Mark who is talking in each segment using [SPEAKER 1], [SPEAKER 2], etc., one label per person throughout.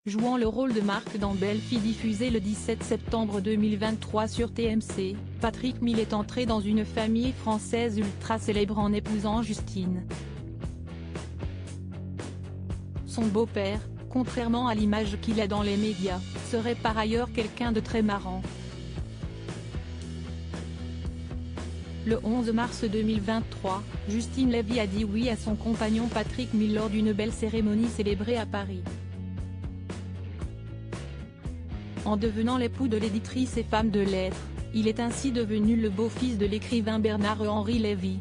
[SPEAKER 1] jouant le rôle de Marc dans Belle Fille diffusé le 17 septembre 2023 sur TMC, Patrick Mille est entré dans une famille française ultra célèbre en épousant Justine. Son beau-père, contrairement à l'image qu'il a dans les médias, serait par ailleurs quelqu'un de très marrant. Le 11 mars 2023, Justine Lévy a dit oui à son compagnon Patrick Mille lors d'une belle cérémonie célébrée à Paris. En devenant l'époux de l'éditrice et femme de lettres, il est ainsi devenu le beau-fils de l'écrivain Bernard-Henri Lévy.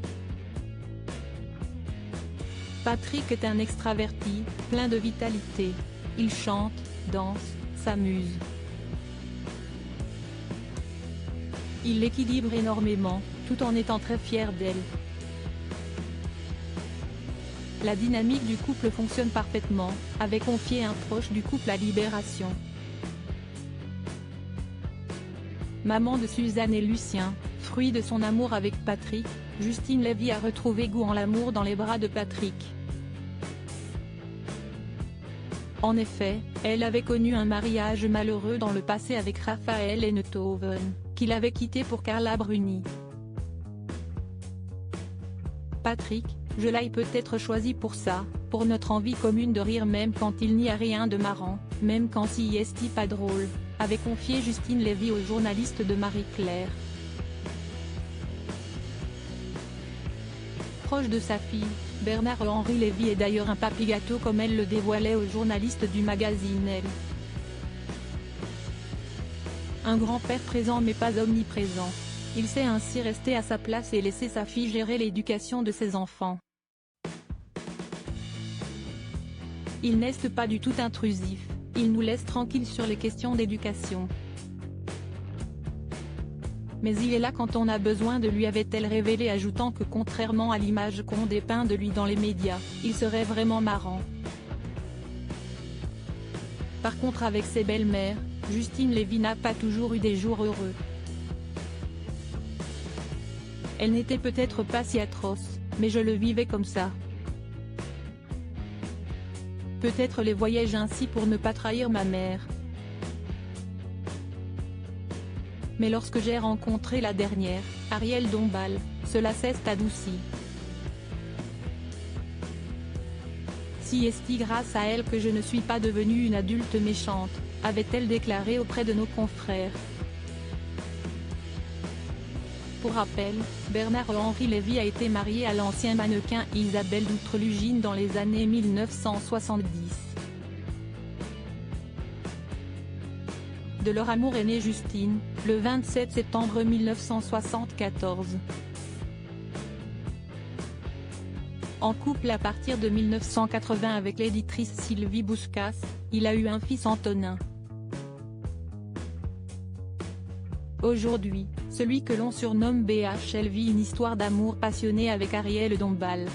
[SPEAKER 1] Patrick est un extraverti, plein de vitalité. Il chante, danse, s'amuse. Il l'équilibre énormément, tout en étant très fier d'elle. La dynamique du couple fonctionne parfaitement, avait confié un proche du couple à Libération. Maman de Suzanne et Lucien, fruit de son amour avec Patrick, Justine Lévy a retrouvé goût en l'amour dans les bras de Patrick. En effet, elle avait connu un mariage malheureux dans le passé avec Raphaël Enthoven, qu'il avait quitté pour Carla Bruni. Patrick, je l'ai peut-être choisi pour ça, pour notre envie commune de rire même quand il n'y a rien de marrant, même quand si est pas drôle, avait confié Justine Lévy au journaliste de Marie-Claire. Proche de sa fille, Bernard-Henri Lévy est d'ailleurs un papy-gâteau comme elle le dévoilait au journaliste du magazine Elle. Un grand-père présent mais pas omniprésent. Il sait ainsi rester à sa place et laisser sa fille gérer l'éducation de ses enfants. Il n'est pas du tout intrusif, il nous laisse tranquilles sur les questions d'éducation. Mais il est là quand on a besoin de lui, avait-elle révélé, ajoutant que contrairement à l'image qu'on dépeint de lui dans les médias, il serait vraiment marrant. Par contre avec ses belles-mères, Justine Lévy n'a pas toujours eu des jours heureux. Elle n'était peut-être pas si atroce, mais je le vivais comme ça. Peut-être les voyais-je ainsi pour ne pas trahir ma mère. Mais lorsque j'ai rencontré la dernière, Arielle Dombal, cela s'est adouci. Si est grâce à elle que je ne suis pas devenue une adulte méchante, avait-elle déclaré auprès de nos confrères. Pour rappel, Bernard-Henri Lévy a été marié à l'ancien mannequin Isabelle d'Outre-Lugine dans les années 1970. De leur amour est née Justine, le 27 septembre 1974. En couple à partir de 1980 avec l'éditrice Sylvie Bouscas, il a eu un fils Antonin. Aujourd'hui, celui que l'on surnomme BH vit une histoire d'amour passionnée avec Arielle Dombal.